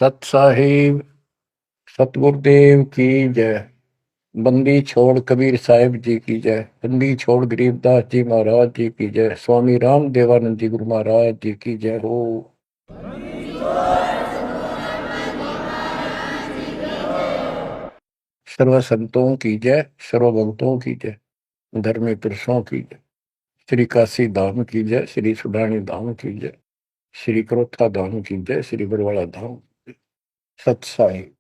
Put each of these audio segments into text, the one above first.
सत साहिब सतगुरुदेव की जय। बंदी छोड़ कबीर साहिब जी की जय। बंदी छोड़ गरीबदास जी महाराज जी की जय। स्वामी राम देवानंद जी गुरु महाराज जी की जय हो। सर्व संतों की जय, सर्व भक्तों की जय, धर्मी पुरुषों की जय। श्री काशी धाम की जय, श्री सुडानी धाम की जय, श्री क्रोथा धाम की जय, श्री बरवाड़ा धाम। सत साहिब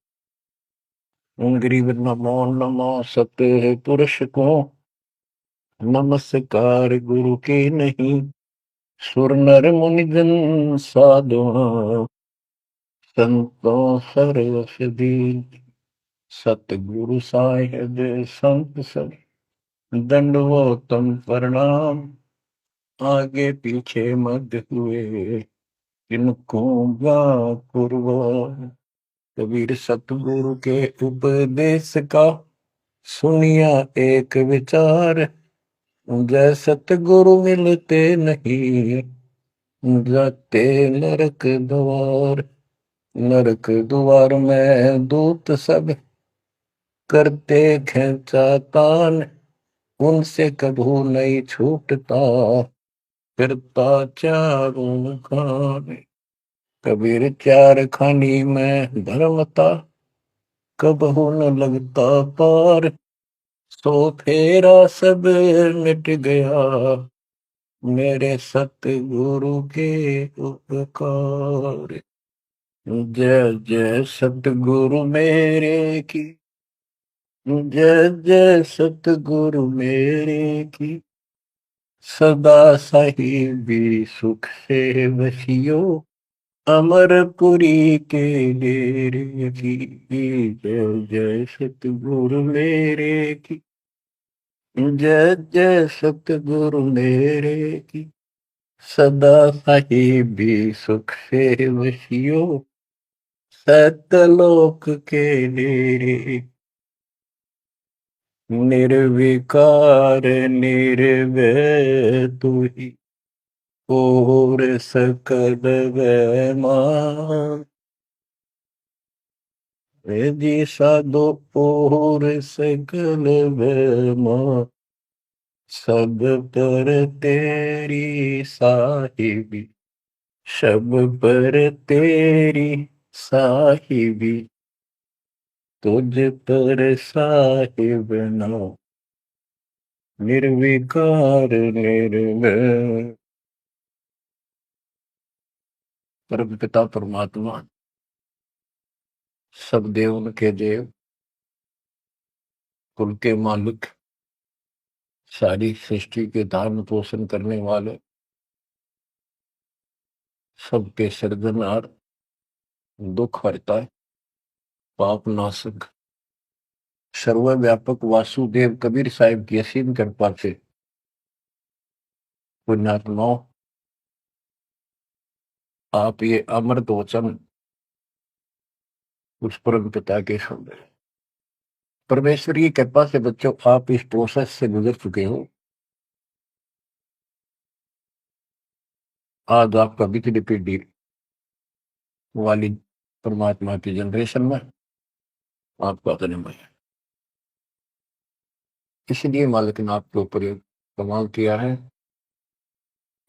गरीब नमो नमो सत पुरुष को नमस्कार गुरु के नहीं। सुर नर मुनि जन साधु संतों सर्वसदी। सतगुरु साहिब संत सब दंडवतम प्रणाम। आगे पीछे मध्य हुए इनको कुर्बान। कबीर सतगुरु के उपदेश का सुनिया एक विचार। जय सतगुरु मिलते नहीं जाते नरक द्वार। नरक द्वार में दूत सब करते खेचातान। उनसे कभू नहीं छूटता फिरता चारों खान। कबीर चार खानी में धर्मता कबहू न लगता पार। सो फेरा सब मिट गया मेरे सतगुरु के उपकार। जय जय सतगुरु मेरे की जय जय सतगुरु मेरे की। सदा साहिबी सुख से बसियो अमरपुरी के डेरे की। जय जय सतगुरु मेरे की जय जय सतगुरु मेरे की। सदा साहिबी सुख से बसियो सतलोक के डेरे। निर्विकार निर्भय तू ही और सकल वैमान। जी साधो और सकल वैमान। सब पर तेरी साहिबी सब पर तेरी साहिबी। तुझ पर साहिब नो निर्विकार निर्भय। परम पिता परमात्मा सब देव के देव कुल के मालिक सारी सृष्टि के धारण पोषण करने वाले सबके सृजनहार दुख हरता है पाप नाशक सर्वव्यापक वासुदेव कबीर साहिब की असीम कृपा से पुण्यात्माओं आप ये अमृत वचन उस परम पिता के सुन रहे। परमेश्वर की कृपा से बच्चों आप इस प्रोसेस से गुजर चुके हो। आज आपका बिजली पीढ़ी वाली परमात्मा की जनरेशन में आपका जन्म है। इसलिए मालिक ने आपके ऊपर एक कमाल किया है।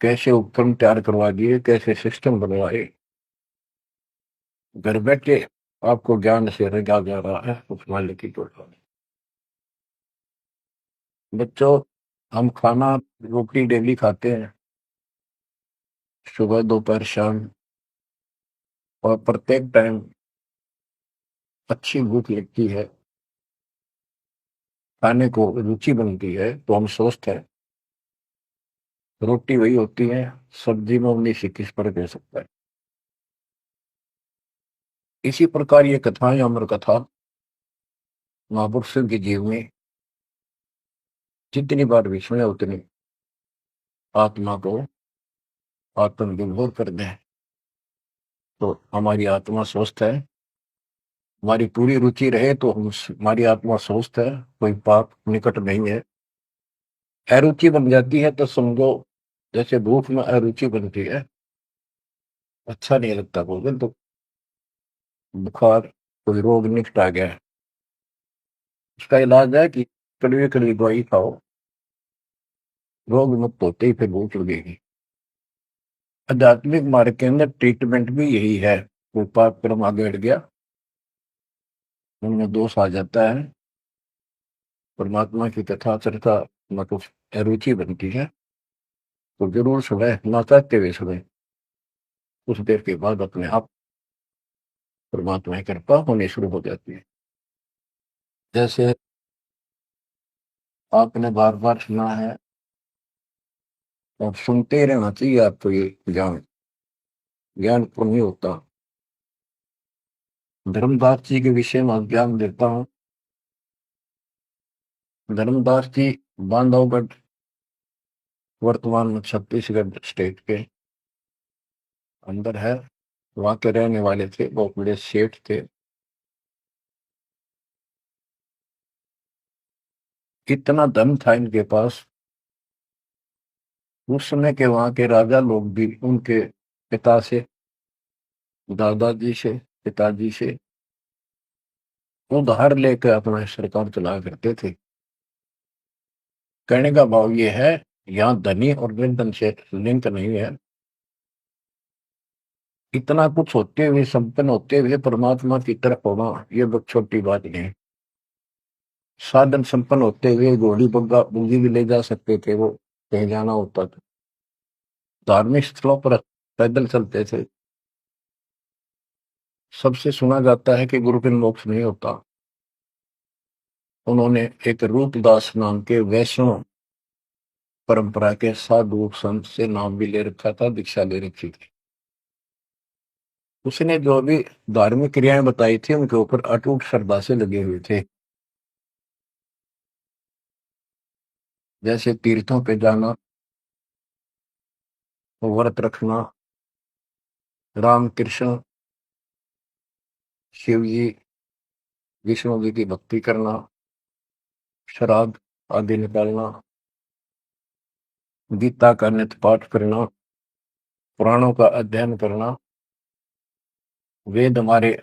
कैसे उपकरण तैयार करवा दिए, कैसे सिस्टम बनवाए। घर बैठे आपको ज्ञान से रंगा जा रहा है उस मालिक की कृपा। बच्चों हम खाना रोटी डेली खाते हैं सुबह दोपहर शाम। और प्रत्येक टाइम अच्छी भूख लगती है खाने को रुचि बनती है तो हम स्वस्थ हैं। रोटी वही होती है सब्जी में 19-21 पर कह सकता है। इसी प्रकार ये कथाएं अमर कथा महापुरुषों के जीव में जितनी बार भी सुने उतनी आत्मा को आत्मविभोर कर दें तो हमारी आत्मा स्वस्थ है। हमारी पूरी रुचि रहे तो हमारी आत्मा स्वस्थ है। कोई पाप निकट नहीं है। अरुचि बन जाती है तो समझो जैसे भूख में अरुचि बनती है अच्छा नहीं लगता भोजन तो बुखार, कोई रोग निकट आ गया है, उसका इलाज है कि कड़वी कड़वी दवाई खाओ, रोग मुक्त होते ही फिर भूख लगेगी। आध्यात्मिक मार्ग के अंदर ट्रीटमेंट भी यही है। कोई पाप कर्म आगे हट गया, उनमें दोष आ जाता है, परमात्मा की कथा चर्चा में कुछ अरुचि बनती है, तो जरूर सुने, ना चाहते हुए सुने। कुछ देर के बाद अपने आप परमात्मा की कृपा होनी शुरू हो जाती है। जैसे आपने बार बार सुना है और सुनते ही रहना चाहिए आपको, ये ज्ञान ज्ञान को नहीं होता। धर्मदास जी के विषय में ज्ञान देता हूँ। धर्मदास जी बांधवगढ़, वर्तमान में छत्तीसगढ़ स्टेट के अंदर है, वहां के रहने वाले थे, बहुत बड़े सेठ थे। कितना धन था इनके पास, उस समय के वहां के राजा लोग भी उनके पिता से, दादाजी से, पिताजी से उधार लेकर अपना सरकार चलाया करते थे। कहने का भाव ये है, यहाँ धनी और निर्धन से लिंक नहीं है। इतना कुछ होते हुए, संपन्न होते हुए परमात्मा की तरफ होना, ये बहुत छोटी बात नहीं है। साधन संपन्न होते हुए घोड़ी बग्गा बूंदी भी ले जा सकते थे, वो कहीं जाना होता था। धार्मिक स्थलों पर पैदल चलते थे। सबसे सुना जाता है कि गुरु बिन मोक्ष नहीं होता। उन्होंने एक रूपदास नाम के वैष्णव परंपरा के साधु संत से नाम भी ले रखा था, दीक्षा ले रखी थी। उसने जो भी धार्मिक क्रियाएं बताई थी, उनके ऊपर अटूट श्रद्धा से लगे हुए थे। जैसे तीर्थों पे जाना, व्रत रखना, राम कृष्ण, शिव जी, विष्णु जी की भक्ति करना, शराब आदि निकालना, गीता का नित्य पाठ करना, पुराणों का अध्ययन करना, वेद हमारे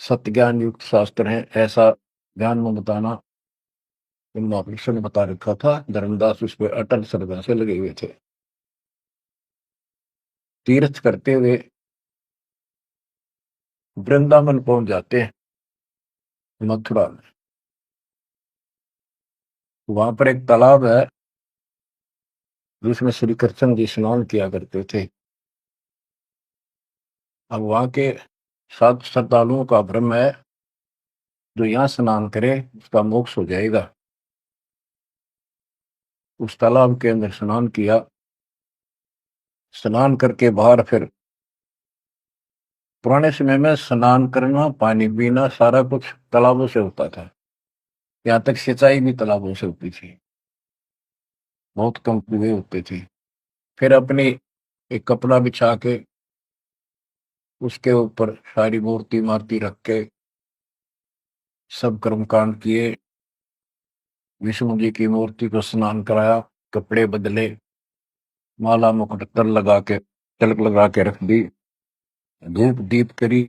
सत्य ज्ञान युक्त शास्त्र हैं, ऐसा ज्ञान में बताना, इन महापुरुषों ने बता रखा था। धर्मदास उस पर अटल श्रद्धा से लगे हुए थे। तीर्थ करते हुए वृंदावन पहुंच जाते हैं, मथुरा में। वहां पर एक तालाब है, जिसमें श्री कृष्ण जी स्नान किया करते थे। अब वहां के साधु श्रद्धालुओं का भ्रम है, जो यहाँ स्नान करे उसका मोक्ष हो जाएगा। उस तालाब के अंदर स्नान किया, स्नान करके बाहर फिर, पुराने समय में स्नान करना, पानी पीना, सारा कुछ तालाबों से होता था। यहाँ तक सिंचाई भी तालाबों से होती थी, बहुत कम कुएं होते थे। फिर अपनी एक कपड़ा बिछा के उसके ऊपर सारी मूर्ति मार्ति रख के सब कर्मकांड किए। विष्णु जी की मूर्ति को स्नान कराया, कपड़े बदले, माला मुकुट तर लगा के, तिलक लगा के रख दी, धूप दीप करी,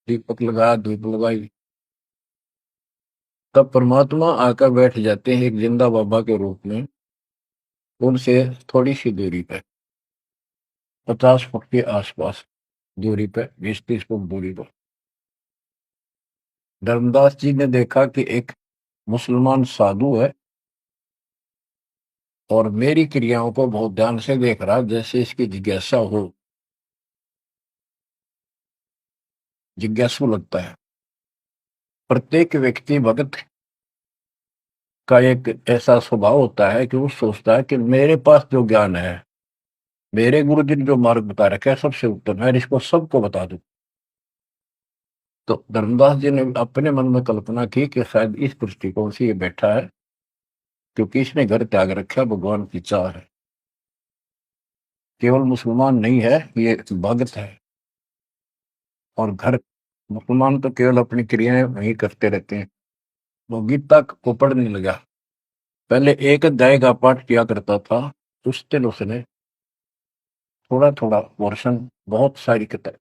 दीपक लगाया, धूप लगाई। तब परमात्मा आकर बैठ जाते हैं एक जिंदा बाबा के रूप में, उनसे थोड़ी सी दूरी पे, 50 फुट के आसपास दूरी पे, 20-30 फुट दूरी पर। धर्मदास जी ने देखा कि एक मुसलमान साधु है और मेरी क्रियाओं को बहुत ध्यान से देख रहा, जैसे इसकी जिज्ञासा हो, जिज्ञासु लगता है। प्रत्येक व्यक्ति भगत का एक ऐसा स्वभाव होता है कि वो सोचता है कि मेरे पास जो ज्ञान है, मेरे गुरु जी ने जो मार्ग बता रखा है, सबसे उत्तम है, इसको सबको बता दूं। तो धर्मदास जी ने अपने मन में कल्पना की कि शायद इस दृष्टिकोण से ये बैठा है, क्योंकि इसने घर त्याग रखा, भगवान की चाह है। केवल मुसलमान नहीं है, ये भगत है। और घर, मुसलमान तो केवल अपनी क्रियाएं वही करते रहते हैं। वो गीता को पढ़ने लगा। पहले एक अध्याय का पाठ किया करता था, उस दिन उसने थोड़ा थोड़ा पोर्शन, बहुत सारी किताब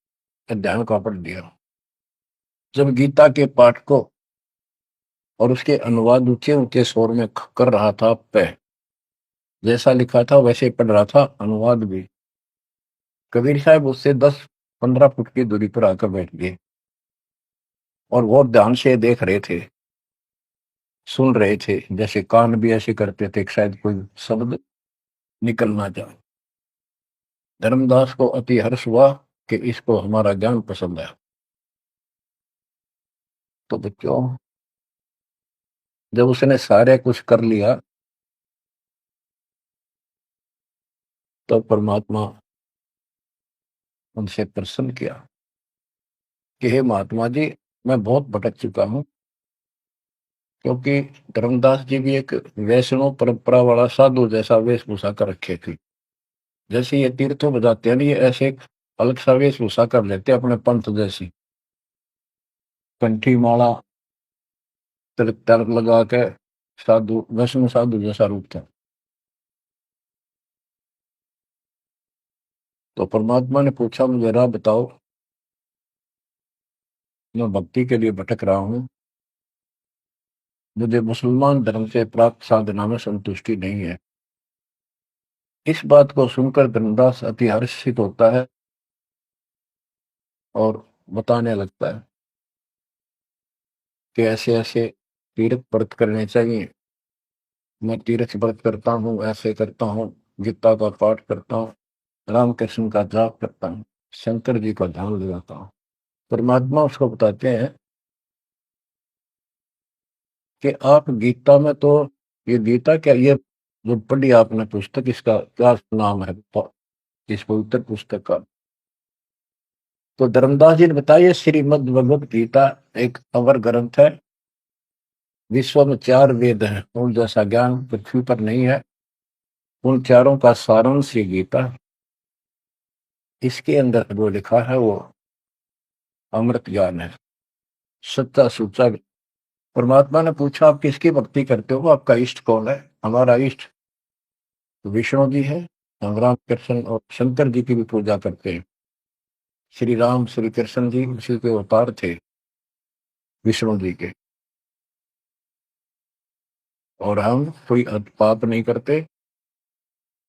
अध्यायों का पढ़ दिया। जब गीता के पाठ को और उसके अनुवाद ऊंचे ऊंचे स्वर में कर रहा था, जैसा लिखा था वैसे पढ़ रहा था, अनुवाद भी, कबीर साहब उससे 10-15 फुट की दूरी पर आकर बैठ गए और वो ध्यान से देख रहे थे, सुन रहे थे, जैसे कान भी ऐसे करते थे कि शायद कोई शब्द निकल ना जाए। धर्मदास को अति हर्ष हुआ कि इसको हमारा ज्ञान पसंद है। तो बच्चों, जब उसने सारे कुछ कर लिया तो परमात्मा उनसे प्रसन्न किया कि हे महात्मा जी, मैं बहुत भटक चुका हूं, क्योंकि धर्मदास जी भी एक वैष्णव परंपरा वाला साधु जैसा वेशभूषा कर रखे थे। जैसे ये तीर्थों में जाते हैं ना, ये ऐसे एक अलग सा वेशभूषा कर लेते हैं अपने पंथ जैसी, कंठी माला, तिलक तिलक लगा के साधु, वैष्णव साधु जैसा रूप था। तो परमात्मा ने पूछा, मुझे राह बताओ, मैं भक्ति के लिए भटक रहा हूँ, मुझे मुसलमान धर्म से प्राप्त साधना में संतुष्टि नहीं है। इस बात को सुनकर धर्मदास अति हर्षित होता है और बताने लगता है कि ऐसे ऐसे तीर्थ व्रत करने चाहिए, मैं तीर्थ व्रत करता हूँ, ऐसे करता हूँ, गीता का पाठ करता हूँ, रामकृष्ण का जाप करता हूँ, शंकर जी का ध्यान लगाता हूँ। परमात्मा उसको बताते हैं कि आप गीता में तो, ये गीता क्या, ये जो पढ़ी आपने पुस्तक, इसका क्या नाम है, इस पवित्र पुस्तक का? तो धर्मदास जी ने बताया, श्रीमद् भगवत गीता एक अवर ग्रंथ है, विश्व में 4 वेद हैं, उन जैसा ज्ञान पृथ्वी पर नहीं है, उन चारों का सारांश ये गीता है। इसके अंदर जो लिखा है वो अमृत ज्ञान है, सच्चा सुच्चा। परमात्मा ने पूछा, आप किसकी भक्ति करते हो, आपका इष्ट कौन है? हमारा इष्ट विष्णु जी है, हम राम कृष्ण और शंकर जी की भी पूजा करते हैं। श्री राम श्री कृष्ण जी उसी के अवतार थे, विष्णु जी के। और हम कोई पाप नहीं करते,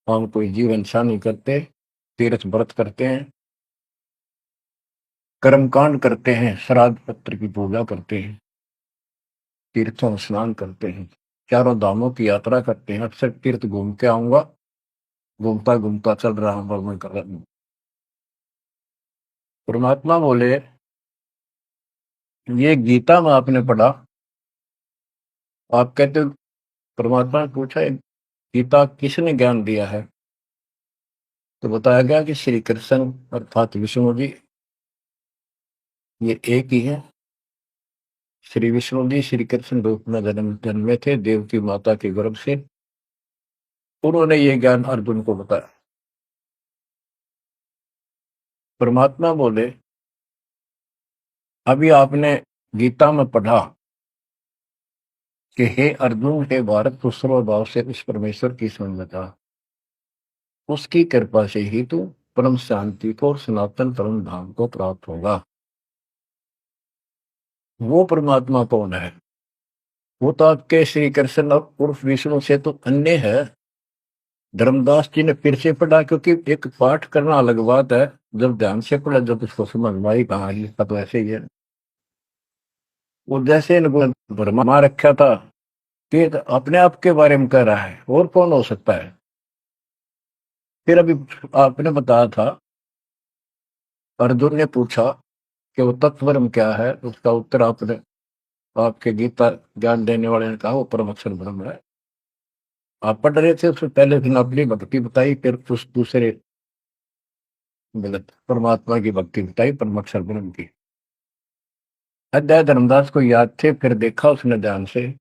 हम कोई जीव हिंसा नहीं करते, तीर्थ व्रत करते हैं, कर्मकांड करते हैं, श्राद्ध पत्र की पूजा करते हैं, तीर्थों में स्नान करते हैं, चारों धामों की यात्रा करते हैं। अक्सर तीर्थ घूम के आऊंगा, घूमता घूमता चल रहा हूं, भ्रमण कर रहा हूं। परमात्मा बोले, ये गीता में आपने पढ़ा, आप कहते हो, परमात्मा ने पूछा, "ये गीता किसने ज्ञान दिया है?" तो बताया गया कि श्री कृष्ण अर्थात विष्णु जी, ये एक ही है। श्री विष्णु जी श्री कृष्ण रूप में जन्मे थे, देवकी माता के गर्भ से, उन्होंने ये ज्ञान अर्जुन को बताया। परमात्मा बोले, अभी आपने गीता में पढ़ा कि हे अर्जुन, हे भारत, तू सर्वभाव से उस परमेश्वर की समझ बता, उसकी कृपा से ही तू परम शांति को और सनातन परम धाम को प्राप्त होगा। वो परमात्मा कौन है? वो तो आपके श्री कृष्ण उर्फ विष्णु से तो अन्य है। धर्मदास जी ने फिर से पढ़ा, क्योंकि एक पाठ करना अलग बात है, जब ध्यान से पढ़ा, जब उसको समझ में आई, कहा लिखा तो ऐसे ही है। वो जैसे इनको भरमा रखा था कि अपने आप के बारे में कह रहा है, और कौन हो सकता है? फिर अभी आपने बताया था, अर्जुन ने पूछा कि वो तत्वरम क्या है, उसका उत्तर आपने, आपके गीता ज्ञान देने वाले ने कहा, वो परम अक्षर ब्रह्म है। आप पढ़ रहे थे, उससे पहले दिन अपनी भक्ति बताई, फिर कुछ दूसरे गलत परमात्मा की भक्ति बताई, परम अक्षर ब्रह्म की। अध्याय धर्मदास को याद थे, फिर देखा उसने ध्यान से,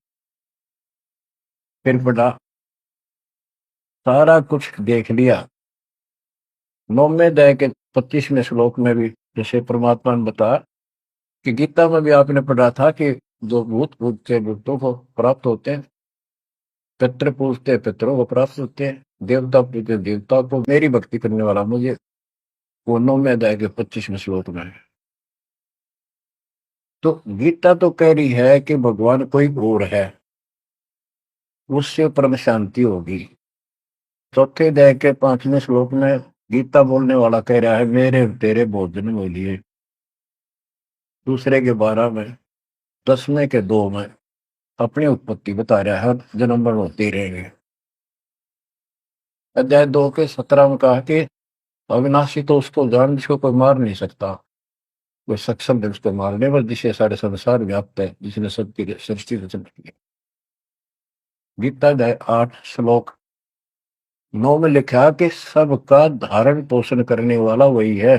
फिर पढ़ा, सारा कुछ देख लिया। 9वें अध्याय के 25वें श्लोक में भी जैसे परमात्मा ने बताया कि गीता में भी आपने पढ़ा था कि जो भूत पूजते भूतों को प्राप्त होते हैं, पितृ पूजते पितरों को प्राप्त होते हैं, देवता पूजते देवता को, मेरी भक्ति करने वाला मुझे वो 9वें अध्याय के 25वें श्लोक में। तो गीता तो कह रही है कि भगवान कोई और है, उससे परम शांति होगी। चौथे अध्याय के 5वें श्लोक में गीता बोलने वाला कह रहा है मेरे तेरे भोजन में लिए। दूसरे के 12 में, 10वें के 2 में अपनी उत्पत्ति बता रहा है, जन्म मरण होते रहेंगे। अध्याय 2 के 17 में कहा कि अविनाशी तो उसको जान जिसको कोई मार नहीं सकता, कोई सक्षम है उसको मारने पर, जिसे सारे संसार व्याप्त है, जिसने सबकी सृष्टि रचना की। गीता अध्याय 8 श्लोक 9 में लिखा कि सबका धारण पोषण करने वाला वही है।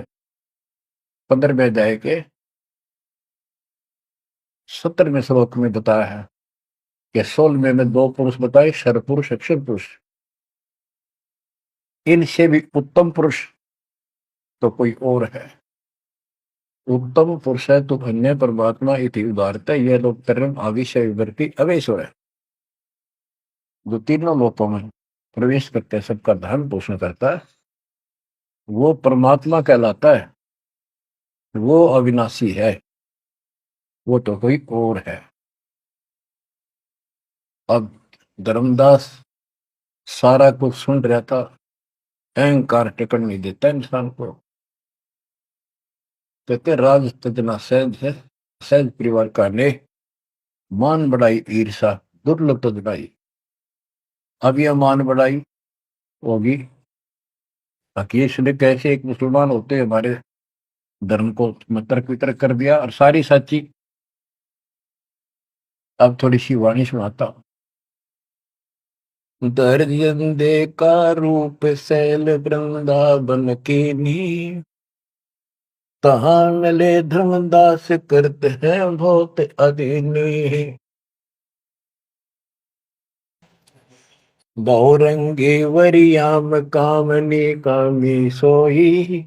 15वें अध्याय के 17वें श्लोक में बताया है कि 16वें में 2 पुरुष बताए, शर पुरुष, अक्षर पुरुष। इनसे भी उत्तम पुरुष तो कोई और है। उत्तम पुरुष है तो अन्य परमात्मा इति उदारता, यह लोग तरम आविषय विवर्ती अवेश्वर है। जो तीनों लोकों में प्रवेश करते हैं, सबका धारण पोषण करता है, वो परमात्मा कहलाता है। वो अविनाशी है, वो तो कोई और है। अब धर्मदास सारा कुछ सुन रहा था, अहंकार टिकट नहीं देता इंसान को। कहते राज तजना सहज है, सहज परिवार का ने मान बढ़ाई ईर्षा दुर्लभ तजनाई। अब यह मान बढ़ाई होगी ताकि इसने कैसे एक मुसलमान होते हमारे धर्म को तर्क वितर्क कर दिया और सारी सच्ची। अब थोड़ी सी वाणी सुनाता हूं। दर्जन दे का रूप सैल वृंदावन की नी, तहां मिले धर्मदास करते हैं बहुत अधीनी। बहुरंगी वरियाम कामनी कामी सोई,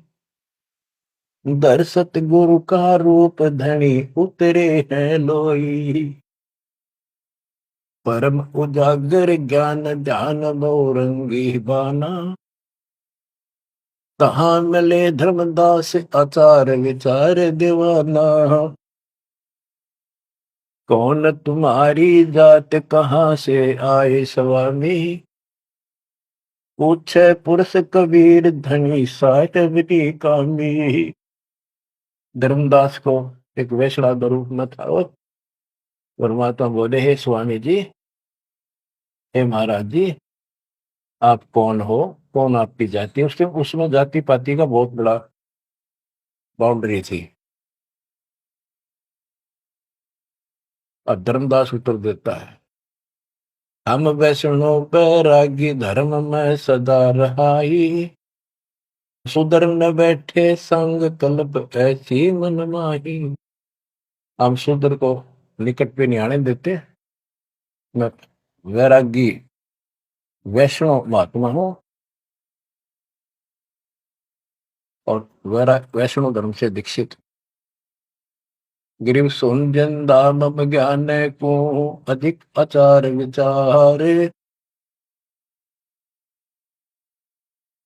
दर्शत गुरु का रूप धनी उतरे हैं लोई। परम उजागर ज्ञान ध्यान बहुरंगी बाना, तहां मिले धर्मदास आचार विचार दीवाना। कौन तुम्हारी जात कहाँ से आए स्वामी, पूछे पुरुष कबीर धनी साहिबी कामी। धर्मदास को एक वैष्णव का रूप में था। और परमात्मा बोले हे स्वामी जी, हे महाराज जी, आप कौन हो, कौन आपकी जाति। उसके उसमें जाति पाति का बहुत बड़ा बाउंड्री थी। अब धर्मदास उत्तर देता है, हम वैष्णो बैरागी धर्म में सदा रहाई, सुधर न बैठे संग कल्प ऐसी मन माही। हम सुधर को निकट पे नहीं आने देते। मैं वैरागी वैष्णव महात्मा हूं और वैष्णव धर्म से दीक्षित। गिरिव सुनजन दाम ज्ञान को अधिक आचार विचार,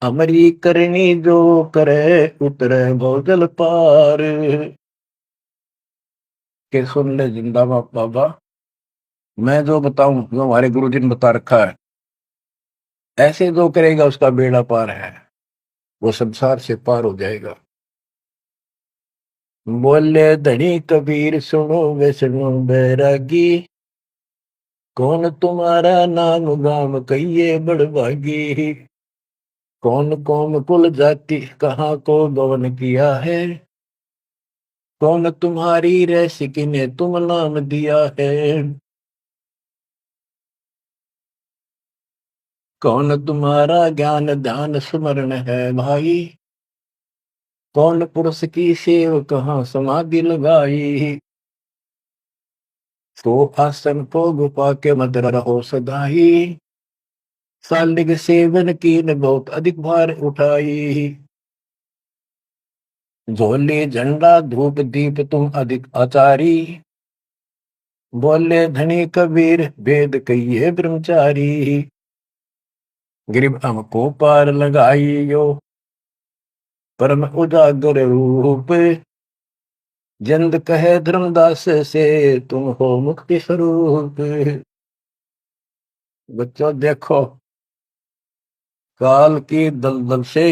हमारी करनी जो करे उतरे भोजल पार। के सुन ले जिंदा बाबा, मैं जो बताऊं, जो हमारे गुरु जी ने बता रखा है, ऐसे जो करेगा उसका बेड़ा पार है, वो संसार से पार हो जाएगा। बोले धनी कबीर सुनो वैष्णो बैरागी, कौन तुम्हारा नाम गाम कहिए बड़भागी। कौन कौम कुल जाति कहाँ को गवन किया है, कौन तुम्हारी रैसिकी ने तुम नाम दिया है। कौन तुम्हारा ज्ञान ध्यान स्मरण है भाई, कौन पुरुष की सेव कहाँ समाधि लगाई। तो आसन को गुपा के मत रहो सदाई, सालिग सेवन की न बहुत अधिक भार उठाई। झोले झंडा धूप दीप तुम अधिक आचारी, बोले धनी कबीर वेद कहिए ब्रह्मचारी। गिरिब हमको पार लगाइयो, परम उजागर रूप, जिंद कहे धर्मदास से तुम हो मुक्ति स्वरूप। बच्चों देखो, काल की दलदल से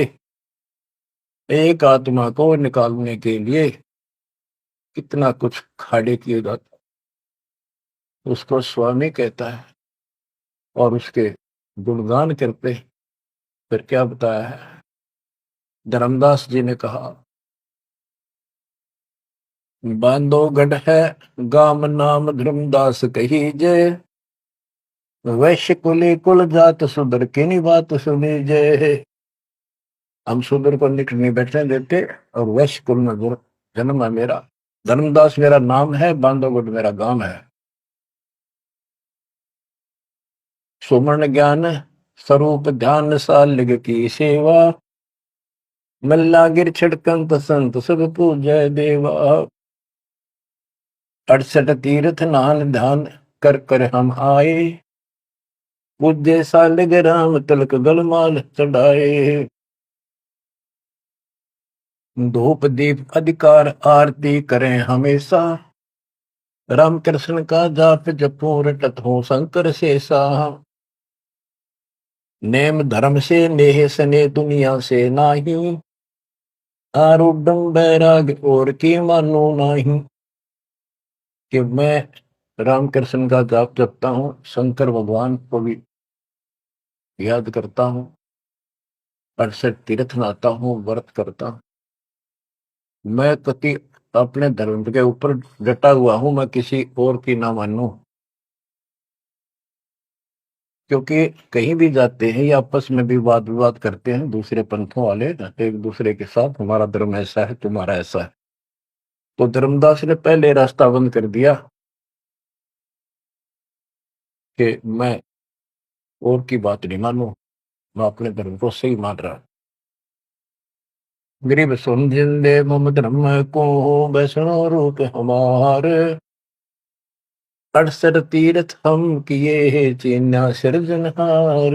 एक आत्मा को निकालने के लिए कितना कुछ खाड़े किए जाता, उसको स्वामी कहता है और उसके गुणगान करते। फिर क्या बताया है, धर्मदास जी ने कहा, बांधोगढ़ है गाम नाम धर्मदास कही जय, वैश्य कुली कुल जात सुधर की नी बात सुनी जय। हम सुधर को निकट नहीं बैठने देते और वैश्य कुल में जन्म है मेरा, धर्मदास मेरा नाम है, बांधोगढ़ मेरा गांव है। सुमन ज्ञान स्वरूप ध्यान सालिग की सेवा, मल्ला गिर छिड़कंत संत सब पूजय देवा। 68 तीर्थ नान ध्यान कर कर हम आए, पूज्य सालिग राम तिलक गलमाल चढ़ाए। धूप दीप अधिकार आरती करें हमेशा, राम कृष्ण का जाप जपो रटत हो शंकर शेषा। नेम धर्म से नेह सने दुनिया से नाही, आरूढ़ बैराग और की मानो नाही। कि मैं रामकृष्ण का जाप जपता हूँ, शंकर भगवान को भी याद करता हूँ, 68 तीर्थ नहाता हूँ, व्रत करता हूँ। मैं कति अपने धर्म के ऊपर डटा हुआ हूं, मैं किसी और की ना मानूं। क्योंकि कहीं भी जाते हैं या आपस में भी वाद विवाद करते हैं दूसरे पंथों वाले एक दूसरे के साथ, हमारा धर्म ऐसा है, तुम्हारा ऐसा है। तो धर्मदास ने पहले रास्ता बंद कर दिया कि मैं और की बात नहीं मानूं, मैं अपने धर्म को सही मान रहा। गरीब सुन जिंदे मम धर्म को, वैष्णो रूप हमार, 68 तीर्थ हम किए चीन्या सिरजनहार।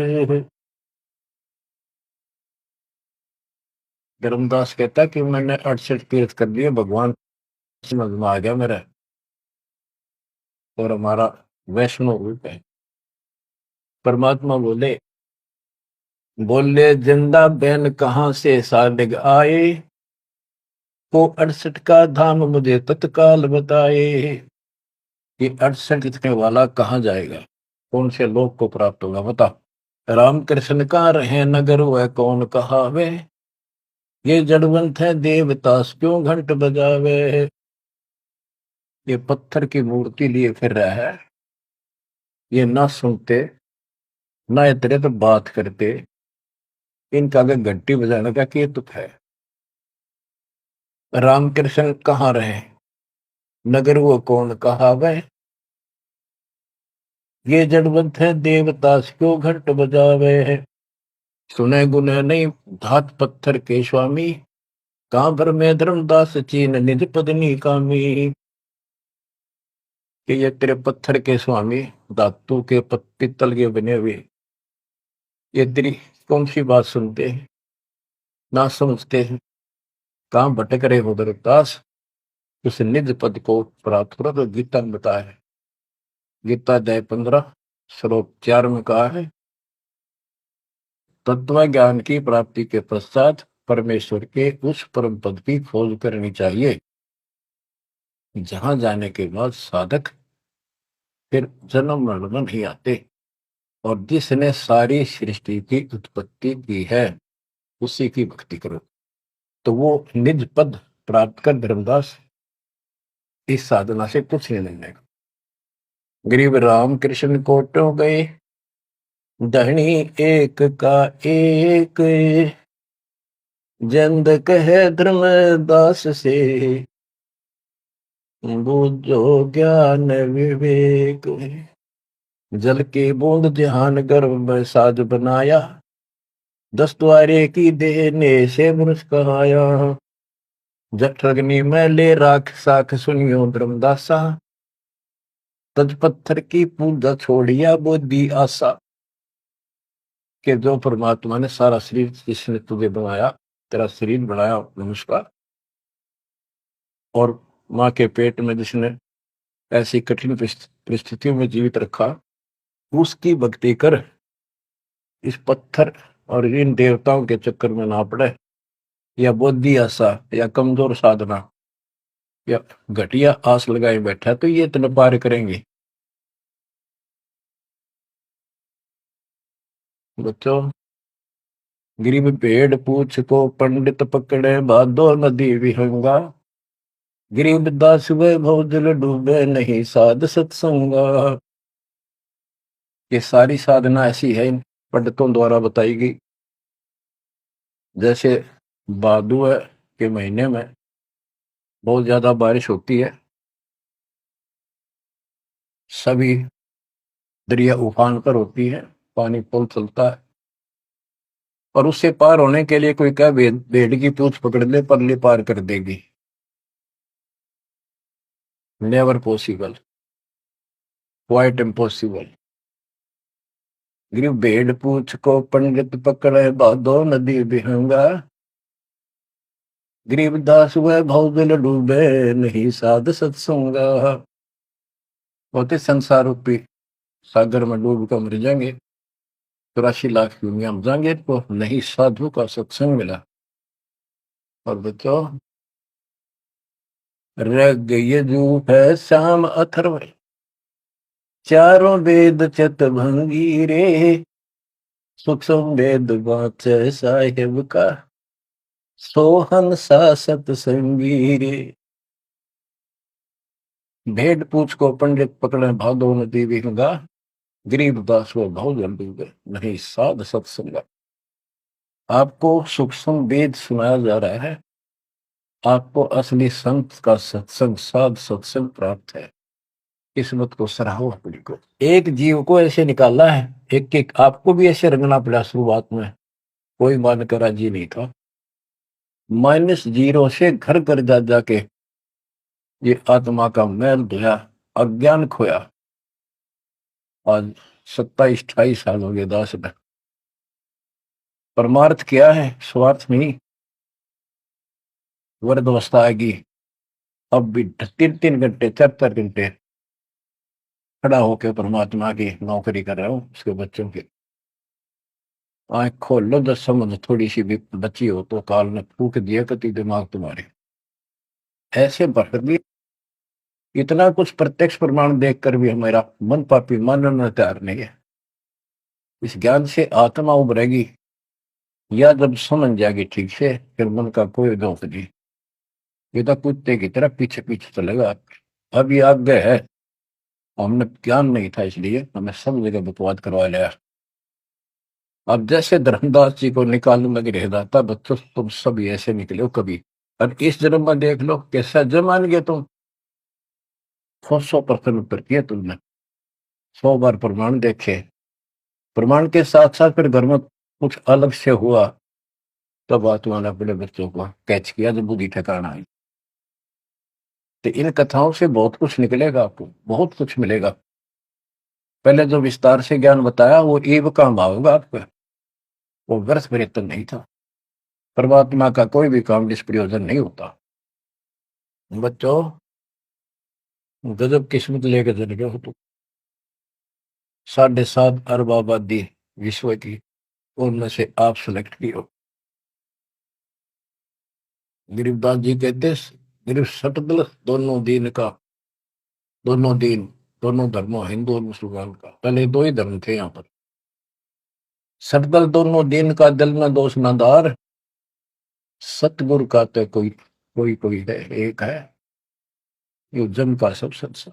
धर्मदास कहता कि मैंने 68 तीर्थ कर दिए, भगवान समझ में आ गया मेरा, और हमारा वैष्णव रूप है। परमात्मा बोले, बोले जिंदा बहन कहां से सादिग आए, को 68 का धाम मुझे तत्काल बताए। ये 68 लिखने वाला कहाँ जाएगा, कौन से लोक को प्राप्त होगा, बता। राम कृष्ण का रहे नगर वह कौन कहावे, ये जड़वंत है देवतास क्यों घंट बजावे। ये पत्थर की मूर्ति लिए फिर रहा है, ये ना सुनते ना इतरे तो बात करते, इनका अगर घंटी बजाने का क्या तुक है। रामकृष्ण कहाँ रहे नगर वो कौन कहावे, ये जड़वंत है देवतास क्यों घंट बजावे। सुने गुने नहीं धात पत्थर के स्वामी, कहां भर में धर्मदास चीन निज पदनी कामी। कि ये तेरे पत्थर के स्वामी, धातु के पित्तल के बने हुए, ये तेरी कौन सी बात सुनते हैं, ना समझते हैं, कहां भटक रहे हो धर्मदास, उस निज पद को प्राप्त करो। तो गीता में बताया है, गीता अध्याय 15 श्लोक 4 में कहा है, तत्व ज्ञान की प्राप्ति के पश्चात परमेश्वर के उस परम पद की खोज करनी चाहिए, जहां जाने के बाद साधक फिर जन्म मरण में नहीं आते। और जिसने सारी सृष्टि की उत्पत्ति की है उसी की भक्ति करो, तो वो निज पद प्राप्त कर धर्मदास इस साधना से कुछ नहीं लेगा। गरीब राम कृष्ण कोटो गए, धनी एक का एक, जंद कहे धर्मदास से, बूझो ज्ञान विवेक। जल की बूंद ध्यान गर्भ में साज बनाया, 10 द्वारे की देने से मनुष्य कहाया। जठरग्नि में ले राख साख सुनियो धर्मदासा, तज पत्थर की पूजा छोड़िया बुद्धि आशा। के जो परमात्मा ने सारा शरीर जिसने तुझे बनाया तेरा शरीर बनाया मनुष्य का, और माँ के पेट में जिसने ऐसी कठिन परिस्थितियों में जीवित रखा, उसकी भक्ति कर, इस पत्थर और इन देवताओं के चक्कर में ना पड़े, या बुद्धि आशा या कमजोर साधना या घटिया आस लगाए बैठा तो ये इतना पार करेंगे। बच्चों, गरीब भेड़ पूछ को पंडित पकड़े, भादो नदी विहंगा, गरीब दास वैभव जल डूबे, नहीं साध सत्संगा। ये सारी साधना ऐसी है इन पंडितों द्वारा बताई गई। जैसे भादुआ के महीने में बहुत ज्यादा बारिश होती है, सभी दरिया उफान पर होती है, पानी पुल चलता है, और उससे पार होने के लिए कोई क्या भेड़ की पूंछ पकड़ ले, परली पार कर देगी। Never possible, quite impossible. गिरी भेड़ पूछ को पंडित पकड़े, भादो नदी विहंगा, गरीबदास हुए भवजल डूबे, नहीं साध सत्संगा। होते संसार रूपी सागर में डूब कर मर जाएंगे, 84 लाख दुनिया में जाएंगे, तो नहीं साधु का सत्संग मिला। और बच्चों, रग यजु है श्याम अथर्व, चारों वेद चित भंगी रे, सूक्ष्म वेद वाचे साहेब का, सोहन सा सतसंगी रे। भेड़ पूछ को पंडित पकड़े, भादो नदी विहंगा, गरीब दास वो भाव जल डूबे, नहीं साध सत्संगा। आपको सूक्ष्म वेद सुनाया जा रहा है, आपको असली संत का सत्संग, साध सत्संग प्राप्त है। किस्मत को सराहो अपनी को। एक जीव को ऐसे निकाला है, एक एक आपको भी ऐसे रंगना पड़ा। शुरुआत में कोई मानकर राजी नहीं था, -0 से घर कर जा जाके ये आत्मा का मैल धोया, अज्ञान खोया। आज 27-28 साल हो गए दास में। परमार्थ क्या है? स्वार्थ नहीं। वृद्धावस्था आएगी, अब भी 3-3 घंटे 4-4 घंटे खड़ा होकर परमात्मा की नौकरी कर रहा हूँ, उसके बच्चों की। आंख खोल लो, 10 समझ थोड़ी सी भी बची हो तो काल ने फूक दिया कति दिमाग तुम्हारे। ऐसे भटक भी, इतना कुछ प्रत्यक्ष प्रमाण देखकर भी हमारा मन पापी मानना तैयार नहीं है। इस ज्ञान से आत्मा उभरेगी, या जब समझ जाएगी ठीक से, फिर मन का कोई दोष नहीं। ये तो कुत्ते की तरह पीछे पीछे चलेगा। अब ये आगे है, हमने ज्ञान नहीं था इसलिए हमें सब जगह बकवाद करवा लिया। अब जैसे धर्मदास जी को निकालने लगे रह जाता, बच्चों तुम सब ऐसे निकले हो कभी। और इस जन्म में देख लो कैसा जमान गए तुम। 100% उत्तर किया तुमने, 100 बार प्रमाण देखे। प्रमाण के साथ साथ फिर घर में कुछ अलग से हुआ, तब आत्मा ने अपने बच्चों को कैच किया, जब बुद्धि ठिकाना आई। तो इन कथाओं से बहुत कुछ निकलेगा, आपको बहुत कुछ मिलेगा। पहले जो विस्तार से ज्ञान बताया वो ईव का भाव होगा आपका, वो व्यर्थ प्रयत्न नहीं था। परमात्मा का कोई भी काम निष्प्रयोजन नहीं होता। बच्चों, गजब किस्मत लेके चले गए हो तुम। 7.5 अरब आबादी विश्व की, उनमें से आप सिलेक्ट की हो। गरीबदास जी कहते, गरीब सटदल दोनों दीन का, दोनों दीन, दोनों धर्मों, हिंदू और मुसलमान का। पहले 2 ही धर्म थे यहाँ पर। सटदल दोनों दीन का, दिल में दोष न दार, सतगुरु का तो कोई कोई कोई है, एक है, यो जन का सब सत्संग।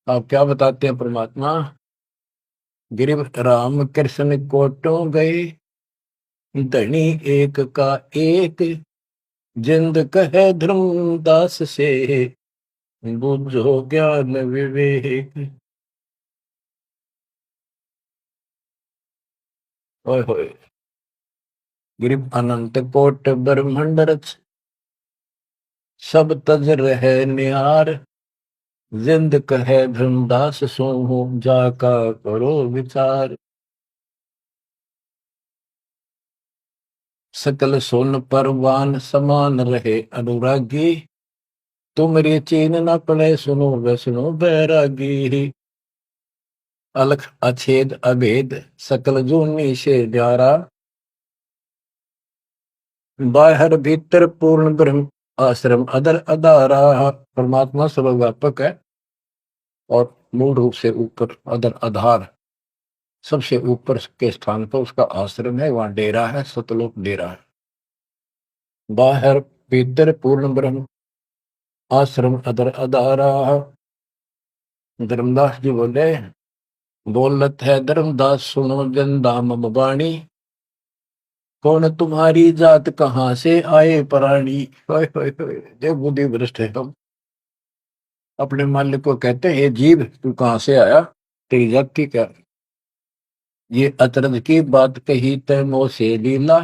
आप क्या बताते हैं परमात्मा? गिरिव राम कृष्ण कोटो गए, धनी एक का एक, जिंद कहे धर्मदास से, बुझो ज्ञान विवेक। ओए होए, गिरिव अनंत कोट ब्रह्मांड रच, सब तज रहे निहार, जिंद कहे धर्मदास सो, जाका करो विचार। सकल सोन परवान समान रहे अनुरागी, तुमरी चीन न पड़े सुनो वैष्णो बैरागी। अलख अछेद अभेद सकल जूनी से न्यारा, बाहर भीतर पूर्ण ब्रह्म आश्रम अदर अदारा। परमात्मा सर्वव्यापक है और मूल रूप से ऊपर अदर आधार सबसे ऊपर के स्थान पर उसका आश्रम है, वहां डेरा है, सतलोक डेरा है। बाहर भीतर पूर्ण ब्रह्म आश्रम अदर अदारा। धर्मदास जी बोले, बोलत है धर्मदास सुनो जन दाम बाणी, कौन तुम्हारी जात कहाँ से आए प्राणी। जो बुद्धि भ्रष्ट है हम अपने मालिक को कहते हैं, ये जीव तू कहाँ से आया, तेरी जाति क्या। ये अतरज की बात कही तय मोह से लीला,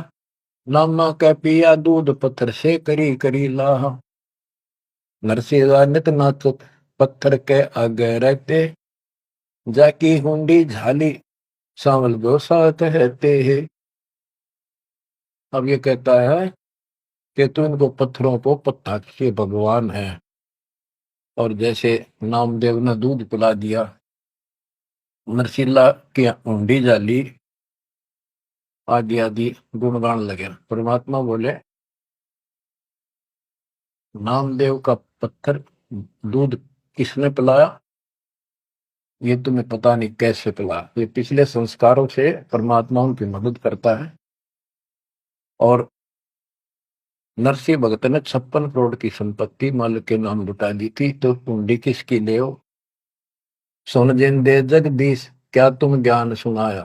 नामा कै पिया दूध पत्थर से करी करी लाह। नरसिंह नित नाथ पत्थर के आगे रहते, जाकी हुंडी झाली सांवल गोसा कहते हैं। अब ये कहता है कि तू इनको पत्थरों को पत्थर के भगवान है, और जैसे नामदेव ने दूध पिला दिया, नरसिल्ला की ऊंडी जाली, आदि आदि गुणगान लगे। परमात्मा बोले, नामदेव का पत्थर दूध किसने पिलाया, ये तुम्हें पता नहीं कैसे पिलाया। ये पिछले संस्कारों से परमात्मा उनकी मदद करता है। और नरसिंह भगत ने 56 करोड़ की संपत्ति मालिक के नाम लुटा दी थी, तो कुंडी किसकी ले हो। सुन जिन दे जगदीश क्या तुम ज्ञान सुनाया,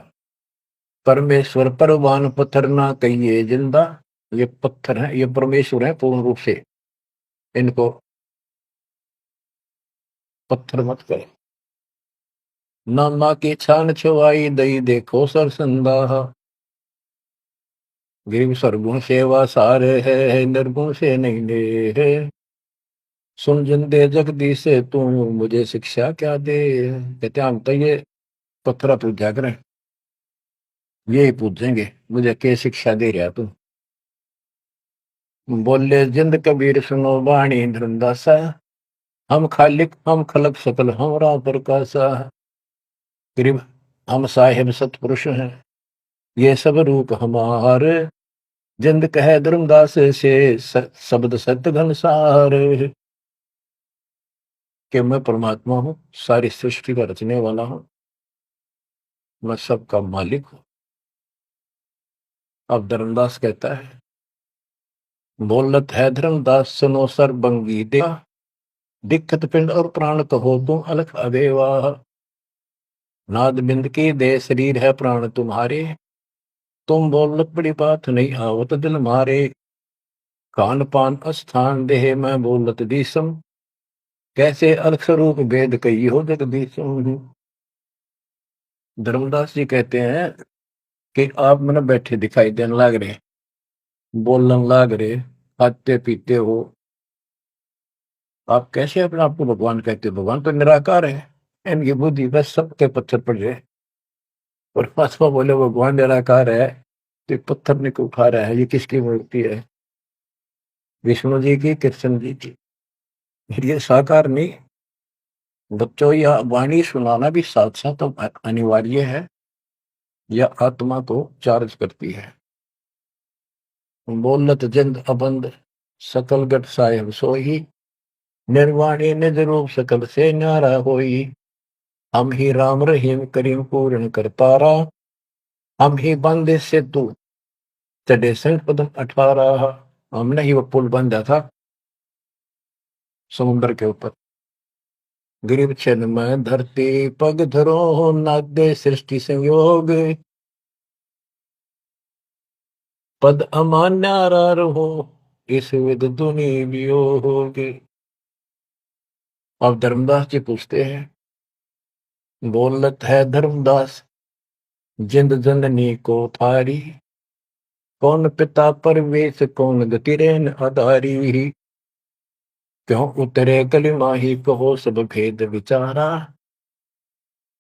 परमेश्वर परवान पत्थर ना कहिए जिंदा। ये पत्थर है, ये परमेश्वर है पूर्ण रूप से, इनको पत्थर मत करें। नामा की छान छुआई दई देखो सरसंदा, गिरिव सरगुण सेवा सारे है निर्गुण से नहीं ले है। सुन जिन दे जगदीश से तू मुझे शिक्षा क्या दे। कहते हम तो ये पत्थर पूजा करें, यही पूछेंगे मुझे क्या शिक्षा दे रहा तू। बोले जिंद कबीर सुनो वाणी धर्मदासा, हम खालिक हम खलक सकल हमरा प्रकाशा। गरीब हम साहिब सतपुरुष हैं, ये सब रूप हमारे, जिंद कहे धर्मदास से शब्द सत्य घन सार। कि मैं परमात्मा हूं, सारी सृष्टि का रचने वाला हूं, मैं सबका मालिक हूं। अब धर्मदास कहता है, बोलत है धर्मदास सुनो सर्वंगी दे, दिक्कत पिंड और प्राण कहो तुम अलख अबेवा। नाद बिंद की दे शरीर है प्राण तुम्हारे, तुम बोलत बड़ी बात नहीं आवत दिल मारे। कान पान अस्थान देह में बोलत दीसम, कैसे अलख स्वरूप भेद कही हो जगदीशम। धर्मदास जी कहते हैं कि आप मैंने बैठे दिखाई देने लग रहे, बोलने लग रहे, खाते पीते हो, आप कैसे अपने आप को भगवान कहते हो। भगवान तो निराकार है, इनकी बुद्धि बस सबके पत्थर पड़ जाए। परमात्मा बोले भगवान निराकार है, तो पत्थर ने को उठा रहा है, ये किसकी मूर्ति है, विष्णु जी की, कृष्ण जी की। ये साकार नहीं। बच्चों, यह वाणी सुनाना भी साथ साथ अनिवार्य है, यह आत्मा को चार्ज करती है। बोलत जिंद अबंद सकल गट साहेब सोही, निर्वाणी निज रूप सकल से न्यारा होई। हम ही राम रहीम करीम पूर्ण करतारा, हम ही बंदे से तू चढ़े संग पदम 18। हमने ही वो पुल बांधा था समुद्र के ऊपर। गिरिव छन में धरती पग धरो, नादे सृष्टि संयोग, पद अमान्यारा रहो, इस विद दुनि वियोग। अब धर्मदास जी पूछते हैं, बोलत है धर्मदास जिंद जननी को थारी, कौन पिता परवेश कौन गति रेन आधारी। क्यों उतरे कलिमा ही कहो सब भेद विचारा,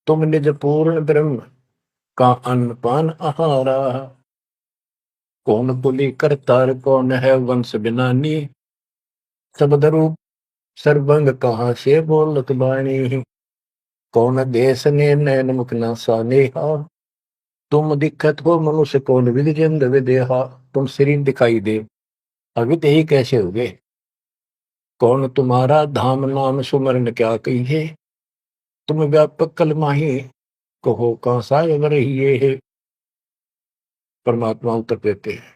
तुम निज पूर्ण ब्रह्म का अन्न पान आहारा। कौन पुली करतार, कौन है वंश बिनानी, शब्द रूप सर्वंग कहाँ से बोलत बाणी। कौन देश ने नैन मुख न सानेहा, तुम दिक्कत हो मनुष्य कौन विधि जिंद विदेहा। तुम शरीर दिखाई दे, अवित ही कैसे हो गए। कौन तुम्हारा धाम नाम सुमरन क्या कहिए, तुम व्यापक कल माही कहो कहाँ सागर रहिए है। परमात्मा उत्तर देते हैं,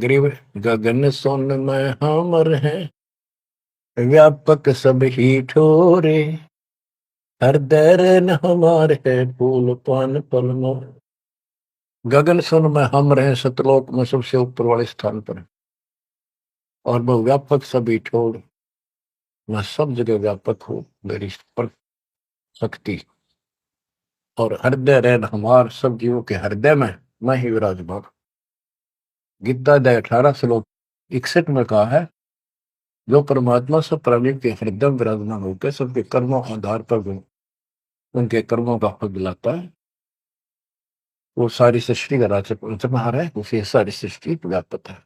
गरीब गगन सोन में हमर है, व्यापक सब ही ठोरे, हृदय न हमार है फूल पान पल मोर। गगन सुन में हम रहे, सतलोक में सबसे ऊपर वाले स्थान पर, और वो व्यापक सभी छोड़, मैं सब जगह व्यापक हूँ, मेरी पर शक्ति और हृदय रहन हमार, सब जीवों के हृदय में मैं ही विराजमान। गीता अध्याय 18 श्लोक 61 में कहा है, जो परमात्मा सब प्राणियों के हृदय में विराजमान होकर सबके कर्मों आधार पर उनके कर्मों का फल दिलाता है, वो सारी सृष्टि का राजा पंचमहार है, उसे सारी सृष्टि व्यापक है।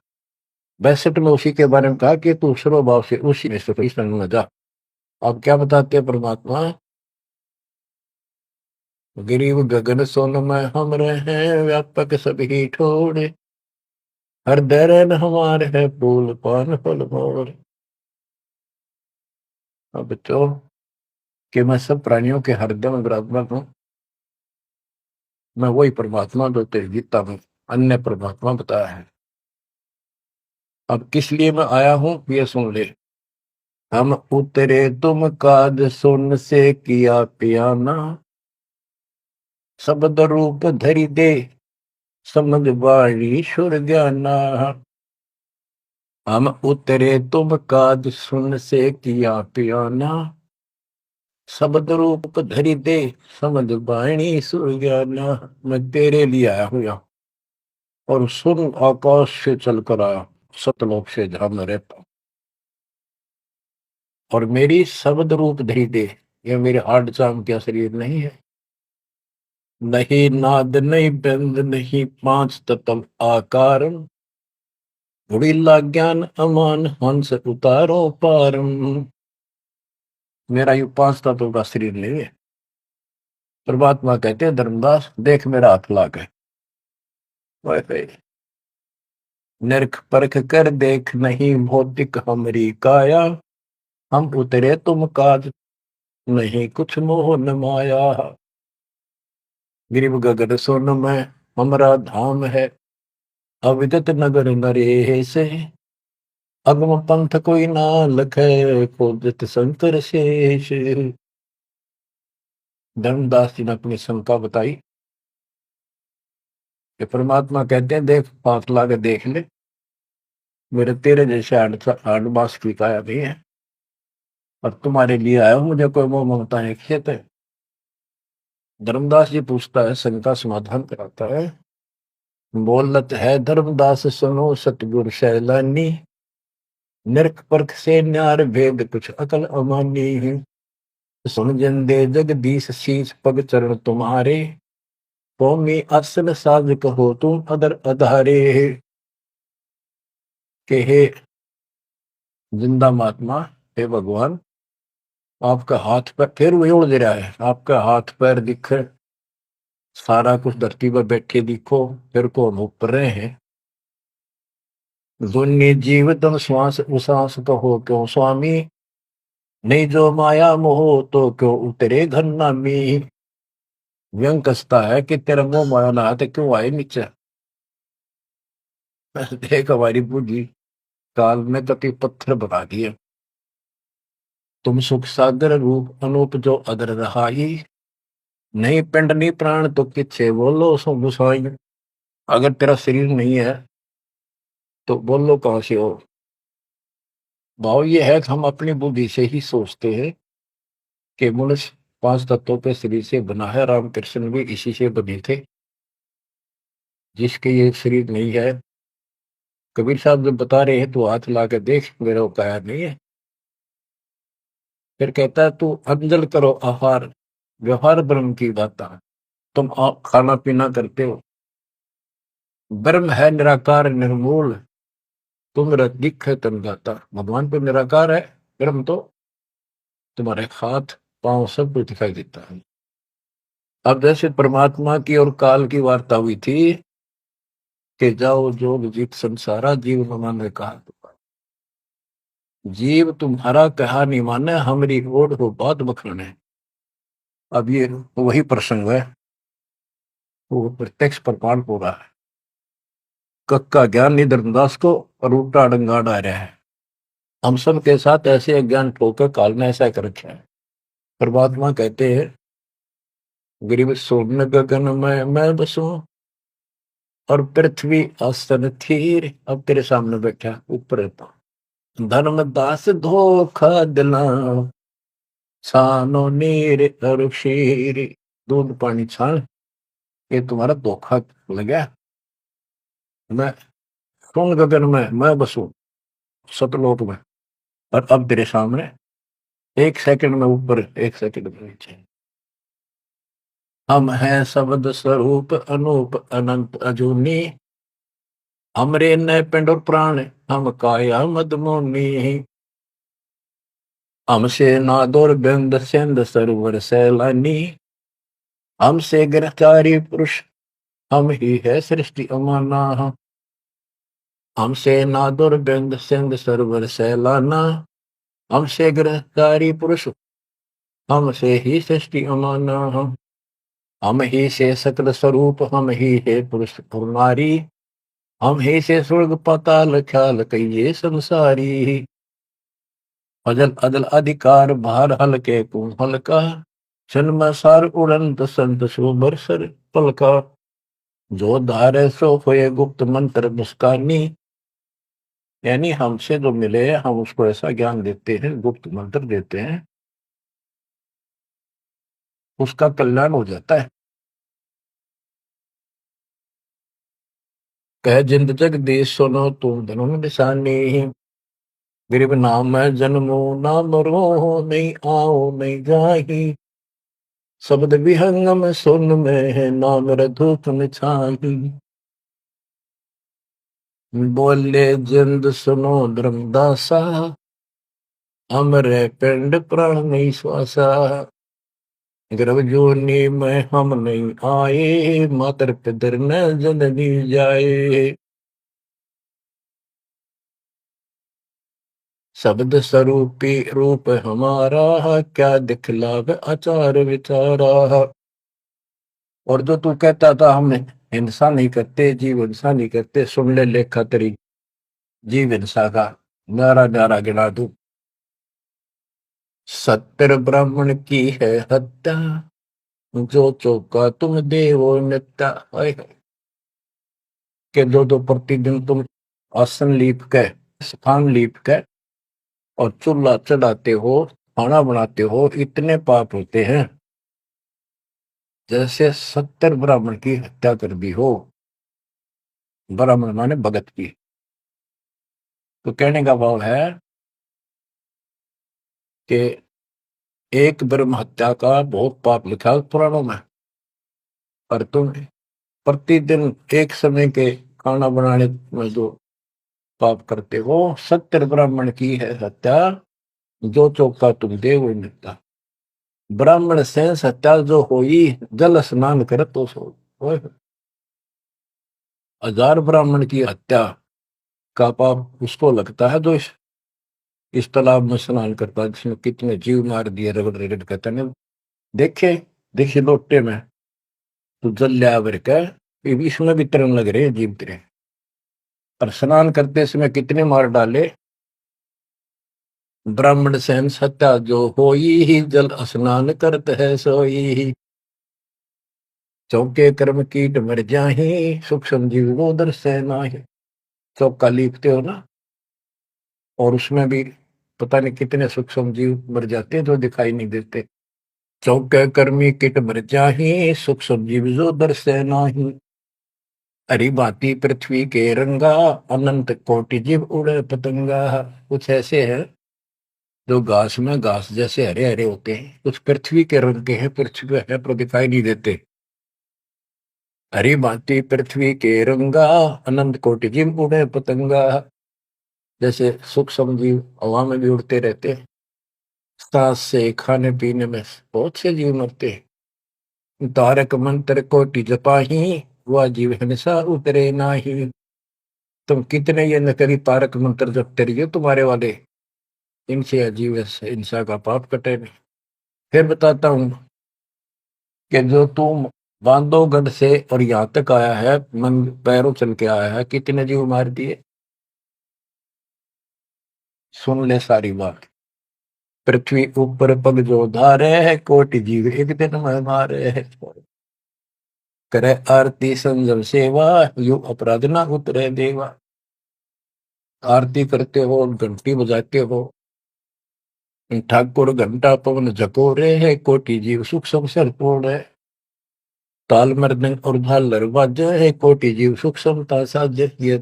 62 में उसी के बारे में कहा कि तू सर्वभाव से उसी में से संग में जा। अब क्या बताते हैं परमात्मा, गिरिव गगन सोन में हम रहे, व्यापक सभी ठोरे, हृदय रहन हमारे है फूल पान फल मोर। अब बच्चों कि मैं सब प्राणियों के हृदय में विराजमान हूँ, मैं वही परमात्मा जो तेरी गीता में अन्य परमात्मा बताया है। अब किस लिए मैं आया हूं ये सुन ले। हम उतरे तुम काज सुन से किया पियाना, शब्द रूप धरि दे समझ वाणी सुर ज्ञाना। हम उतरे तुम काज सुन से किया पियाना, शब्द रूप धरि दे समझ वाणी सुर ज्ञाना। मैं तेरे लिए आया हूं यहाँ, और सुन आकाश से चलकर आया, सतलोक से जहां मैं रहता हूं, और मेरी शब्द रूप धरि दे। ये मेरे हार्ड चाम का शरीर नहीं है, नहीं नाद नहीं बंद नहीं पांच तत्व आकार, उड़ीला ज्ञान अमान हंस उतारो पारम। मेरा ये पांच तत्वों का शरीर नहीं है। परमात्मा कहते हैं, धर्मदास देख मेरा हाथ लाग है, वैसे नरक परख कर देख नहीं भौतिक हमारी काया, हम उतरे तुम काज नहीं कुछ मोह न माया। गिरिव गगन सोन में हमारा धाम है, अविदित नगर नरे से, अगम पंथ कोई ना लखे खोजत शंकर शेष। धर्मदास जी ने अपनी शंका बताई कि परमात्मा कहते हैं, देख पास लाके देख ले, मेरे तेरे जैसे आठ मास की काया नहीं है, और तुम्हारे लिए आया हूं, मुझे कोई मोह ममता है खेत है। धर्मदास जी पूछता है, शंका समाधान कराता है, बोलत है धर्मदास सुनो सतगुरु सैलानी, नरक परख से न्यार भेद कुछ अकल अमानी है। सुन जंदे जगदीश शीश पग चरण तुम्हारे, कौमी असल साज कहो तुम अदर अधारे। के हे जिंदा महात्मा, हे भगवान, आपका हाथ पैर फिर वही उड़ रहा है, आपका हाथ पैर दिख, सारा कुछ धरती पर बैठे दिखो, फिर को हम ऊपर रहे हैं। दुन्नी जीव तम श्वास उसास कहो क्यों स्वामी, नहीं जो माया मोह तो क्यों उतरे घर नामी। व्यंग कसता है कि तेरा मोह माया ना तो क्यों आए नीचे। देख हमारी बुद्धि काल में कति पत्थर बना दिए, तुम सुख सागर रूप अनूप जो अदर रहाई, नहीं पिंड नहीं प्राण तो किच्छे बोलो सो गुसाई। अगर तेरा शरीर नहीं है तो बोलो कहां से हो। भाव ये है कि हम अपनी बुद्धि से ही सोचते हैं कि मनुष्य पांच तत्वों के शरीर से बना है, रामकृष्ण भी इसी से बने थे, जिसके ये शरीर नहीं है। कबीर साहब जब बता रहे हैं तो हाथ ला के देख, मेरा उपाय नहीं है। फिर कहता है, तू अंजल करो आहार, व्यवहार ब्रह्म की दाता। तुम खाना पीना करते हो, ब्रह्म है निराकार निर्मूल, तुम दिख है तन गाता। भगवान तो निराकार है, ब्रह्म तो तुम्हारे हाथ पांव सब कुछ दिखाई देता है। अब जैसे परमात्मा की और काल की वार्ता हुई थी कि जाओ जोग जीत संसारा, जीव न माने कहा। जीव तुम्हारा कहा नहीं माने, हमारी ओर हो बात बखरने। अब ये वही प्रसंग है, वो प्रत्यक्ष प्रमाण हो रहा है। कक्का ज्ञान नहीं धर्मदास को, और उल्टा डंगा डा रहा है। हम सब के साथ ऐसे अज्ञान ठोकर काल ने ऐसा कर रखा है। परमात्मा कहते हैं गरीब सोन गगन में मैं बसूं, और पृथ्वी आसन थीर। अब तेरे सामने बैठा ऊपर रहता हूं। धर्मदास धोखा दिला, छानो नीर और शीर। दूध पानी छान, ये तुम्हारा धोखा लगा। मैं सुन गगन में मैं बसूं, सतलोक में, और अब तेरे सामने एक सेकंड में ऊपर, एक सेकंड में नीचे। हम हैं शब्द स्वरूप अनूप अनंत अजूनी, हमरे न पिंड और प्राण, हम काया मदमोनी। हमसे नादोर बिंद सिंध सरोवर सैलानी, हमसे गिरफ्तारी पुरुष, हम ही है सृष्टि अमाना। हमसे नादुर बिंद सिंध सरोवर सैलाना, हमसे गिरफ्तारी पुरुष, हमसे ही सृष्टि अमाना। हम ही से सकल स्वरूप, हम ही है पुरुष और नारी, हम ही से स्वर्ग पाताल ख्याल कहिए संसारी। अजल अदल अधिकार भार हल्के को हल्का, जन्म सार उड़ंत संत सुबर सर पलका। जो धारे सो होए गुप्त मंत्र मुस्कानी, यानी हमसे जो मिले हम उसको ऐसा ज्ञान देते हैं, गुप्त मंत्र देते हैं, उसका कल्याण हो जाता है। कह जिंद जग देश सुनो तुम धनुम निशानी, गरीब नाम है जन्मो ना मरो, नहीं आओ नहीं जाही। शब्द विहंगम सुन में है नाम रधूप छाही। बोले जिंद सुनो धर्मदासा, हमरे पिंड प्राण नहीं श्वासा। गर्भ जोनी में हम नहीं आए, मातर पितर न जननी जाए। शब्द स्वरूपी रूप हमारा, क्या दिखलावे आचार विचारा। और जो तू कहता था हम हिंसा नहीं करते, जीव हिंसा नहीं करते, सुन ले लेखा तेरी जीव हिंसा का नारा नारा गिना दू। सत्तर ब्राह्मण की है हत्या, जो चौका तुम देवो नित्या। के दो दो प्रतिदिन तुम आसन लीप के, स्थान लीप के, और चूल्हा चढ़ाते हो, खाना बनाते हो, इतने पाप होते हैं जैसे 70 ब्राह्मण की हत्या कर दी हो। ब्राह्मण माने भगत की। तो कहने का भाव है कि एक ब्रह्म हत्या का बहुत पाप लिखा है पुराणों में, पर तुम प्रतिदिन एक समय के खाना बनाने में जो पाप करते हो, 70 ब्राह्मण की है हत्या, जो चौका तुम दे वो मिलता। ब्राह्मण से हत्या जो होई, जल स्नान कर तो सो। 1000 ब्राह्मण की हत्या का पाप उसको लगता है जो इस तालाब में स्नान करता है, जिसमें कितने जीव मार दिए, रगड़ रगड़ कहते हैं। देखे देखे लोटे में तो जल लिया भर के, इसमें भी तरंग लग रहे हैं जीव तेरे। और स्नान करते समय कितने मार डाले। ब्राह्मण सहन सत्या जो होई ही, जल स्नान करत है सोई ही। चौके कर्म कीट मर जाही, सुख संजीव वो दर से नाही। चौका लिखते हो ना, और उसमें भी पता नहीं कितने सुख संजीव मर जाते हैं जो दिखाई नहीं देते। चौके कर्मी किट मर जाही, सुख संजीव जो दर से नाही। हरी भांति पृथ्वी के रंगा, अनंत कोटि जीव उड़े पतंगा। कुछ ऐसे है जो घास में घास जैसे हरे हरे होते हैं, कुछ पृथ्वी के रंग के हैं, पृथ्वी पे है पर दिखाई नहीं देते। हरी भांति पृथ्वी के रंगा, अनंत कोटि जीव उड़े पतंगा। जैसे सूक्ष्म जीव हवा में भी उड़ते रहते, सांस से खाने पीने में बहुत से जीव मरते। तारक मंत्र कोटि जपाही, वह जीव हिंसा उतरे नाही। तुम कितने ये नकली तारक मंत्र जपते रहिए तुम्हारे वाले, इनसे अजीब हिंसा का पाप कटे नहीं। फिर बताता हूं कि जो तुम बांधवगढ़ से और यहाँ तक आया है, नंग पैरों चल के आया है, कितने जीव मार दिए। सुन ले सारी बात। पृथ्वी ऊपर पग जो धारे है, कोटि जीव एक दिन में मारे है। करे आरती संजम सेवा, यू अपराध ना उतरे देवा। आरती करते हो, घंटी बजाते हो, ठाकुर घंटा पवन झकोरे है, कोटि जीव सुख संसर तोड़े। ताल मृदंग और झालर बाजे है, कोटि जीव सुख समता साजे। ये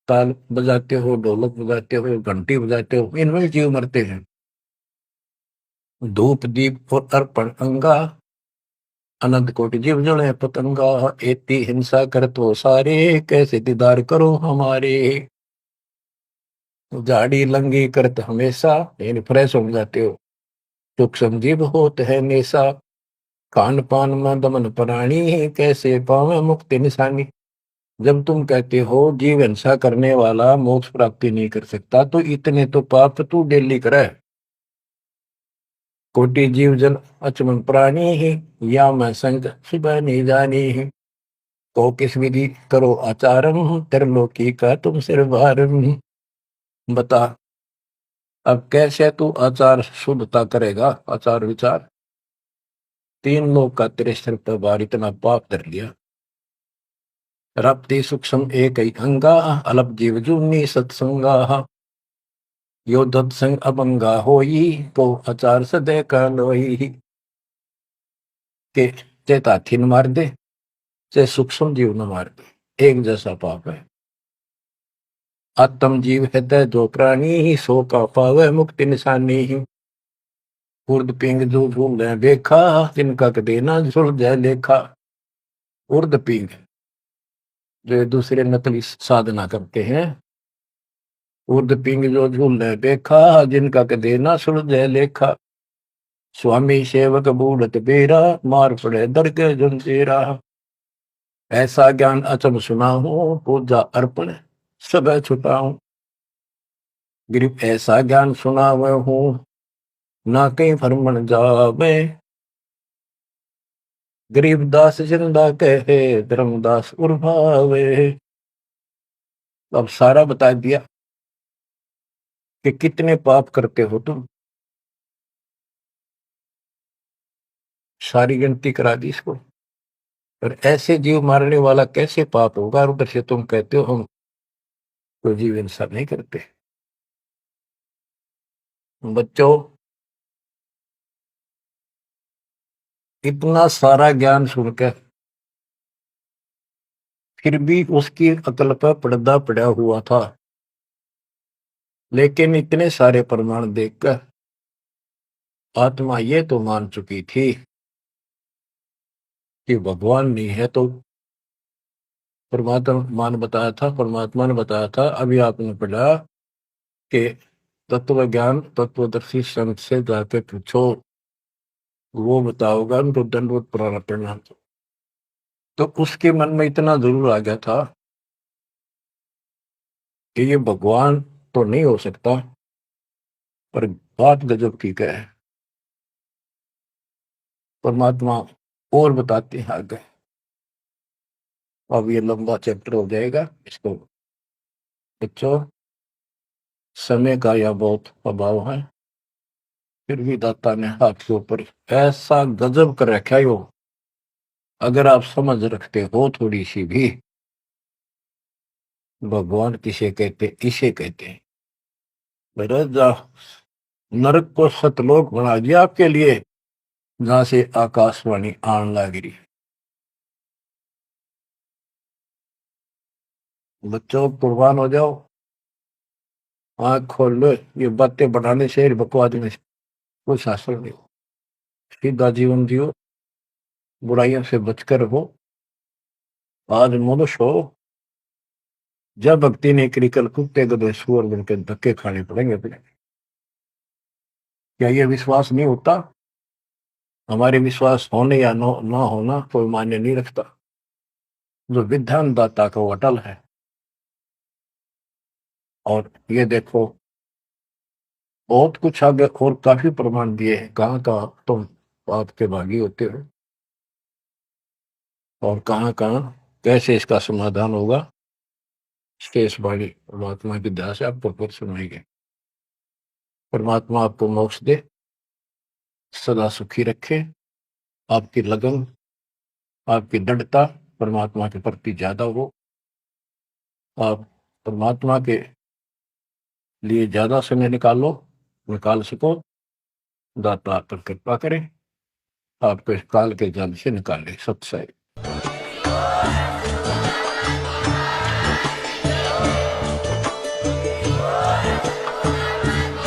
ताल बजाते हो, ढोलक बजाते हो, घंटी बजाते हो, इनमें जीव मरते हैं। धूप दीप और अर्पण अंगा, अनंत कोटि जीव जड़े पतंगा। एती हिंसा करत हो सारे, कैसे दीदार करो हमारे। झाड़ी लंगी करत हमेशा, इन फ्रेश हो जाते हो। सूक्ष्म जीव होत है नेसा, खान पान में दमन प्राणी, कैसे पावे मुक्ति निशानी। जब तुम कहते हो जीव हिंसा करने वाला मोक्ष प्राप्ति नहीं कर सकता, तो इतने तो पाप तू डेली करे। कोटि जीव जन अचमन प्राणी ही, या मैं संग सुबह नहीं जानी ही। तो किस विधि करो आचारम, त्रिलोकी का तुम सिर भारम। बता अब कैसे तू आचार शुद्धता करेगा, आचार विचार। तीन लोग का तेरे सिर पर भार इतना पाप कर लिया। रप्ति सूक्ष्म एक ही अंगा, अलप जीव जूनी सत्संगा। यो दत्संग अभंगा होई, तो आचार सदे का लोई। के चेत हाथी न मार दे, चाहे सूक्ष्म जीव न मार दे, एक जैसा पाप है। आत्म जीव है जो प्राणी ही, सो का पावे मुक्ति निशानी ही। उर्द पिंग जो झूल देखा, जिनका देना झुल जाए लेखा। उर्द पिंग जो दूसरे नकली साधना करते हैं, उर्द पिंग जो झूल देखा, जिनका देना सुलझे लेखा। स्वामी सेवक बूढ़त बेरा, मार पड़े दर के जंजीरा। ऐसा ज्ञान अचम सुना हूं, पूजा अर्पण सब छुटाऊं। गिरिप ऐसा ज्ञान सुना हुआ हूं, ना कहीं फरमन जावे। गरीबदास जिंदा कहे, धर्मदास उर्भावे। अब सारा बता दिया कि कितने पाप करते हो तुम, सारी गिनती करा दी इसको। और ऐसे जीव मारने वाला कैसे पाप होगा, और उधर से तुम कहते हो हम तो जीव हिंसा नहीं करते। बच्चों, इतना सारा ज्ञान सुनकर फिर भी उसकी अकल पर पर्दा पड़ा हुआ था। लेकिन इतने सारे प्रमाण देखकर आत्मा ये तो मान चुकी थी कि भगवान नहीं है। तो परमात्मा ने बताया था, अभी आपने पढ़ा कि तत्व ज्ञान तत्वदर्शी संत से जाके पूछो, वो बताओगा उनको दंडवत प्रणाम। तो उसके मन में इतना जरूर आ गया था कि ये भगवान तो नहीं हो सकता, पर बात गजब की है। परमात्मा और बताते हैं आगे। अब ये लंबा चैप्टर हो जाएगा, इसको बच्चों समय का यह बहुत अभाव है। फिर भी दाता ने हाथ के ऊपर ऐसा गजब कर रखा है। वो अगर आप समझ रखते हो थोड़ी सी भी, भगवान किसे कहते, इसे कहते हैं। नरक को सतलोक बना दिया आपके लिए, जहां से आकाशवाणी आन लग रही। बच्चों कुर्बान हो जाओ, आंख खोल लो। ये बातें बनाने से बकवाद में कोई शास्त्र नहीं। सीधा जीवन जियो, बुराइयों से बचकर रहो। आज मनुष्य हो, जब भक्ति नहीं करी, कल कुत्ते गधे सुअर बन के धक्के खाने पड़ेंगे अपने। क्या ये विश्वास नहीं होता? हमारे विश्वास होने या ना होना कोई मायने नहीं रखता। जो विधान दाता का वो अटल है। और ये देखो, बहुत कुछ आगे और काफी प्रमाण दिए हैं कहाँ कहाँ तुम आपके भागी होते हो और कहाँ कहाँ कैसे इसका समाधान होगा। शेष वाणी परमात्मा की दया से आपको फिर सुनाएंगे। परमात्मा आपको मोक्ष दे, सदा सुखी रखे, आपकी लगन, आपकी दृढ़ता परमात्मा के प्रति ज्यादा हो, आप परमात्मा के लिए ज्यादा समय निकाल सको। दाता आप पर कृपा करें, आपको इस काल के जाल से निकाले। सत्सय।